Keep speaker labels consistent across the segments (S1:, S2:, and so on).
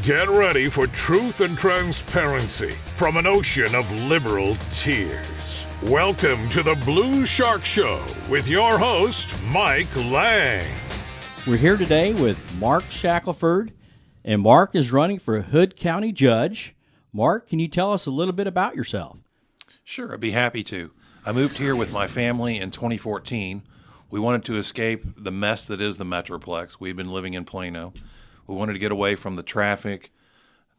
S1: Get ready for truth and transparency from an ocean of liberal tears. Welcome to the Blue Shark Show with your host, Mike Lang.
S2: We're here today with Mark Shackelford, and Mark is running for Hood County Judge. Mark, can you tell us a little bit about yourself?
S3: Sure, I'd be happy to. I moved here with my family in 2014. We wanted to escape the mess that is the Metroplex. We've been living in Plano. We wanted to get away from the traffic,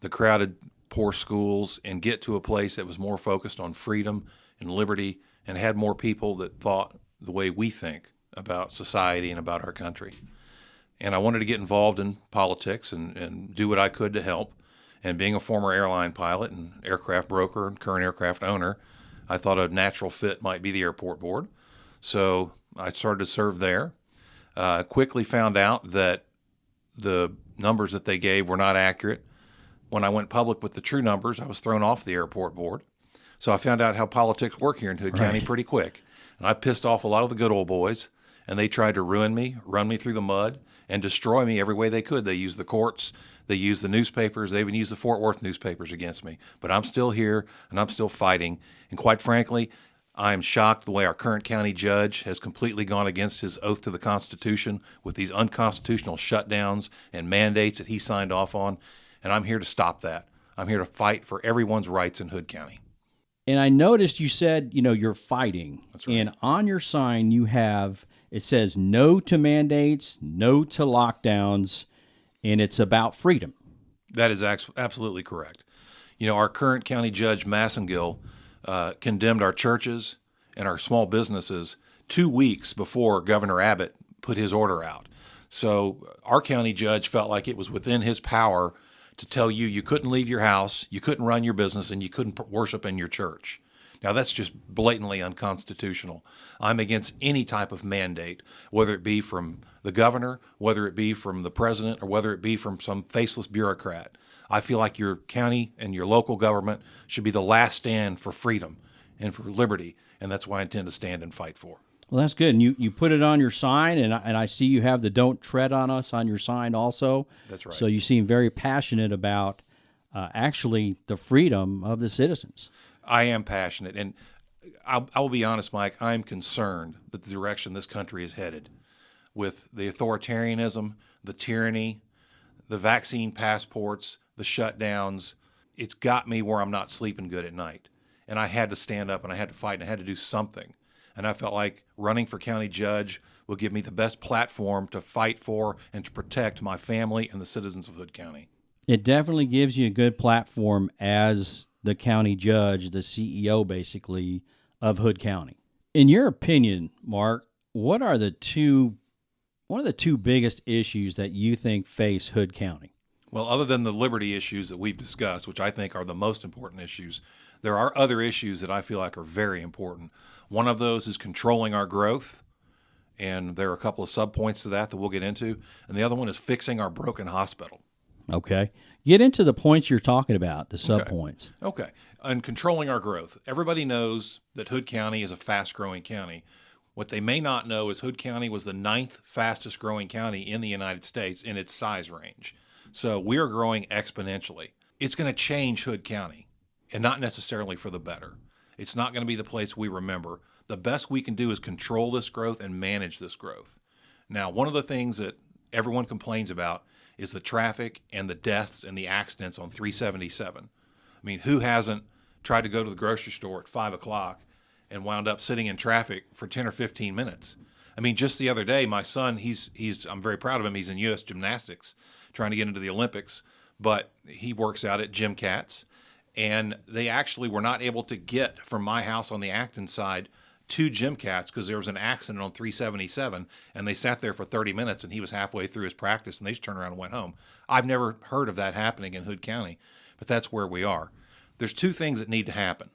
S3: the crowded, poor schools, and get to a place that was more focused on freedom and liberty and had more people that thought the way we think about society and about our country. And I wanted to get involved in politics and do what I could to help. And being a former airline pilot and aircraft broker and current aircraft owner, I thought a natural fit might be the airport board. So I started to serve there. Quickly found out that the numbers that they gave were not accurate. When I went public with the true numbers, I was thrown off the airport board. So I found out how politics work here in Hood County pretty quick. And I pissed off a lot of the good old boys, and they tried to ruin me, run me through the mud, and destroy me every way they could. They used the courts, they used the newspapers, they even used the Fort Worth newspapers against me. But I'm still here, and I'm still fighting. And quite frankly, I'm shocked the way our current county judge has completely gone against his oath to the Constitution with these unconstitutional shutdowns and mandates that he signed off on, and I'm here to stop that. I'm here to fight for everyone's rights in Hood County.
S2: And I noticed you said, you're fighting.
S3: That's right.
S2: And on your sign it says no to mandates, no to lockdowns, and it's about freedom.
S3: That is absolutely correct. Our current county judge, Massengill, condemned our churches and our small businesses 2 weeks before Governor Abbott put his order out. So our county judge felt like it was within his power to tell you couldn't leave your house, you couldn't run your business, and you couldn't worship in your church. Now, that's just blatantly unconstitutional. I'm against any type of mandate, whether it be from the governor, whether it be from the president, or whether it be from some faceless bureaucrat. I feel like your county and your local government should be the last stand for freedom and for liberty, and that's why I intend to stand and fight for.
S2: Well, that's good. And you put it on your sign, and I see you have the "Don't Tread on Us" on your sign also.
S3: That's right.
S2: So you seem very passionate about actually the freedom of the citizens.
S3: I am passionate, and I will be honest, Mike, I'm concerned that the direction this country is headed with the authoritarianism, the tyranny, the vaccine passports, the shutdowns. It's got me where I'm not sleeping good at night. And I had to stand up and I had to fight and I had to do something. And I felt like running for county judge will give me the best platform to fight for and to protect my family and the citizens of Hood County.
S2: It definitely gives you a good platform as the county judge, the CEO basically of Hood County. In your opinion, Mark, what are one of the two biggest issues that you think face Hood County?
S3: Well, other than the liberty issues that we've discussed, which I think are the most important issues, there are other issues that I feel like are very important. One of those is controlling our growth, and there are a couple of subpoints to that we'll get into. And the other one is fixing our broken hospital.
S2: Okay. Get into the points you're talking about, the subpoints.
S3: Okay. And controlling our growth. Everybody knows that Hood County is a fast-growing county. What they may not know is Hood County was the 9th fastest-growing county in the United States in its size range. So we are growing exponentially. It's going to change Hood County, and not necessarily for the better. It's not going to be the place we remember. The best we can do is control this growth and manage this growth. Now, one of the things that everyone complains about is the traffic and the deaths and the accidents on 377. I mean, who hasn't tried to go to the grocery store at 5 o'clock and wound up sitting in traffic for 10 or 15 minutes? I mean, just the other day, my son, I'm very proud of him. He's in U.S. gymnastics, trying to get into the Olympics, but he works out at Gym Cats, and they actually were not able to get from my house on the Acton side to Gym Cats because there was an accident on 377, and they sat there for 30 minutes, and he was halfway through his practice, and they just turned around and went home. I've never heard of that happening in Hood County, but that's where we are. There's two things that need to happen.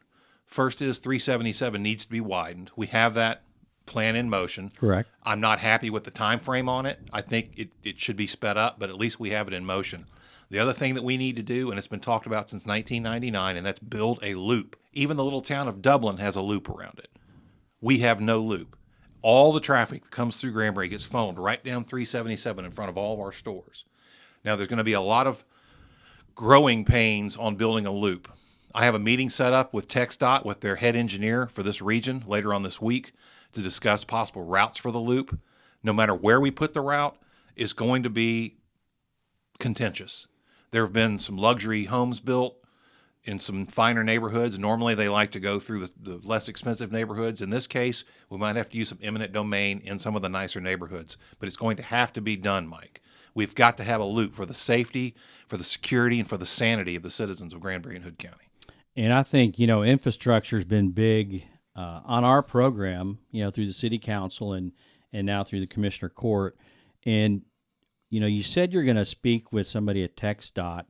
S3: First is 377 needs to be widened. We have that plan in motion.
S2: Correct.
S3: I'm not happy with the time frame on it. I think it should be sped up, but at least we have it in motion. The other thing that we need to do, and it's been talked about since 1999, and that's build a loop. Even the little town of Dublin has a loop around it. We have no loop. All the traffic that comes through Granbury gets funneled right down 377 in front of all of our stores. Now, there's going to be a lot of growing pains on building a loop. I have a meeting set up with TxDOT, with their head engineer for this region later on this week, to discuss possible routes for the loop. No matter where we put the route, it's going to be contentious. There have been some luxury homes built in some finer neighborhoods. Normally, they like to go through the less expensive neighborhoods. In this case, we might have to use some eminent domain in some of the nicer neighborhoods, but it's going to have to be done, Mike. We've got to have a loop for the safety, for the security, and for the sanity of the citizens of Granbury and Hood County.
S2: And I think, infrastructure's been big on our program, through the city council and now through the commissioner court. And, you said you're going to speak with somebody at TxDOT,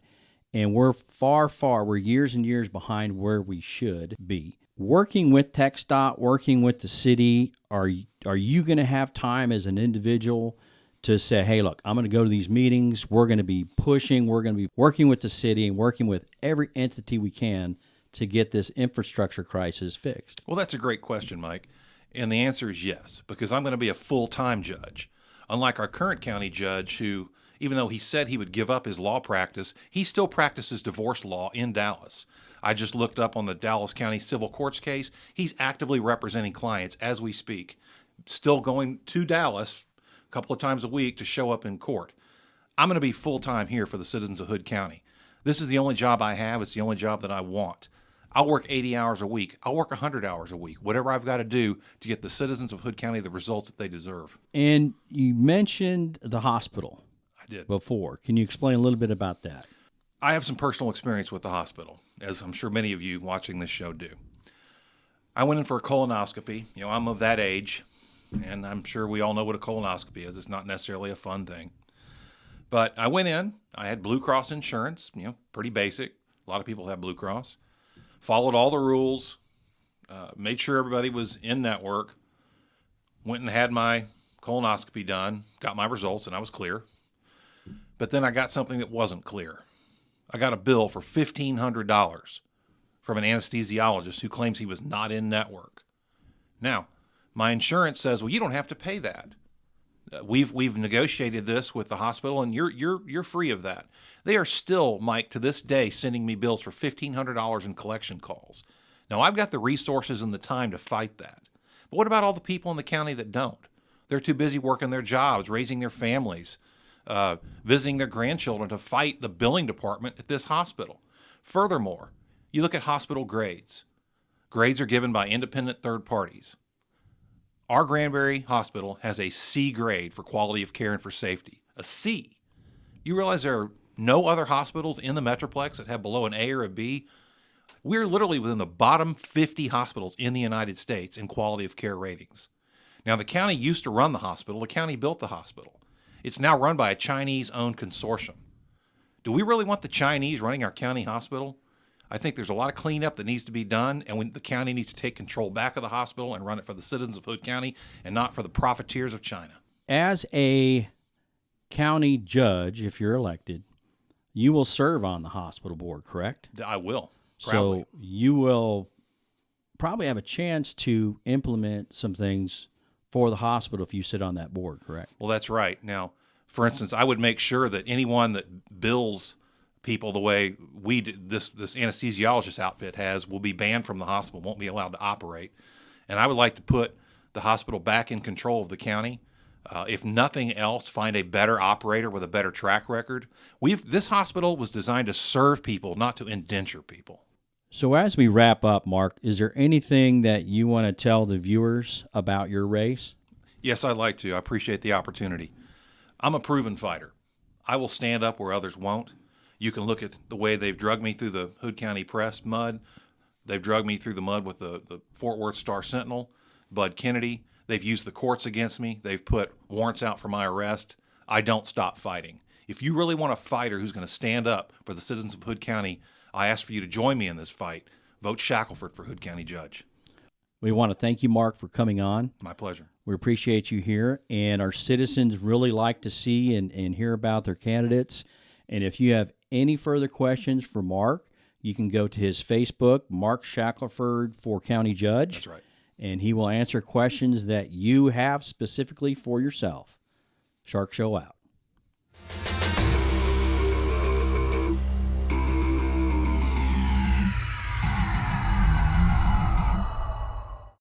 S2: and we're years and years behind where we should be. Working with TxDOT, working with the city, are you going to have time as an individual to say, hey, look, I'm going to go to these meetings, we're going to be pushing, we're going to be working with the city and working with every entity we can to get this infrastructure crisis fixed?
S3: Well, that's a great question, Mike. And the answer is yes, because I'm going to be a full-time judge. Unlike our current county judge who, even though he said he would give up his law practice, he still practices divorce law in Dallas. I just looked up on the Dallas County Civil Courts case. He's actively representing clients as we speak, still going to Dallas a couple of times a week to show up in court. I'm going to be full-time here for the citizens of Hood County. This is the only job I have. It's the only job that I want. I'll work 80 hours a week. I'll work 100 hours a week, whatever I've got to do to get the citizens of Hood County the results that they deserve.
S2: And you mentioned the hospital.
S3: I did.
S2: Before. Can you explain a little bit about that?
S3: I have some personal experience with the hospital, as I'm sure many of you watching this show do. I went in for a colonoscopy. I'm of that age, and I'm sure we all know what a colonoscopy is. It's not necessarily a fun thing. But I went in. I had Blue Cross insurance, pretty basic. A lot of people have Blue Cross. Followed all the rules, made sure everybody was in network, went and had my colonoscopy done, got my results, and I was clear. But then I got something that wasn't clear. I got a bill for $1,500 from an anesthesiologist who claims he was not in network. Now, my insurance says, well, you don't have to pay that. We've negotiated this with the hospital, and you're free of that. They are still, Mike, to this day, sending me bills for $1,500 in collection calls. Now, I've got the resources and the time to fight that. But what about all the people in the county that don't? They're too busy working their jobs, raising their families, visiting their grandchildren to fight the billing department at this hospital. Furthermore, you look at hospital grades. Grades are given by independent third parties. Our Granbury Hospital has a C grade for quality of care and for safety. A C. You realize there are no other hospitals in the Metroplex that have below an A or a B? We're literally within the bottom 50 hospitals in the United States in quality of care ratings. Now, the county used to run the hospital. The county built the hospital. It's now run by a Chinese-owned consortium. Do we really want the Chinese running our county hospital? I think there's a lot of cleanup that needs to be done, and the county needs to take control back of the hospital and run it for the citizens of Hood County and not for the profiteers of China.
S2: As a county judge, if you're elected, you will serve on the hospital board, correct?
S3: I will, proudly.
S2: So you will probably have a chance to implement some things for the hospital if you sit on that board, correct?
S3: Well, that's right. Now, for instance, I would make sure that anyone that bills people the way we did, this anesthesiologist outfit has, will be banned from the hospital, won't be allowed to operate. And I would like to put the hospital back in control of the county. If nothing else, find a better operator with a better track record. This hospital was designed to serve people, not to indenture people.
S2: So as we wrap up, Mark, is there anything that you want to tell the viewers about your race?
S3: Yes, I'd like to. I appreciate the opportunity. I'm a proven fighter. I will stand up where others won't. You can look at the way they've drugged me through the Hood County Press mud. They've drugged me through the mud with the Fort Worth Star-Sentinel, Bud Kennedy. They've used the courts against me. They've put warrants out for my arrest. I don't stop fighting. If you really want a fighter who's going to stand up for the citizens of Hood County, I ask for you to join me in this fight. Vote Shackelford for Hood County Judge.
S2: We want to thank you, Mark, for coming on.
S3: My pleasure.
S2: We appreciate you here, and our citizens really like to see and hear about their candidates. And if you have any further questions for Mark, you can go to his Facebook, Mark Shackelford for County Judge.
S3: That's right.
S2: And he will answer questions that you have specifically for yourself. Shark Show out.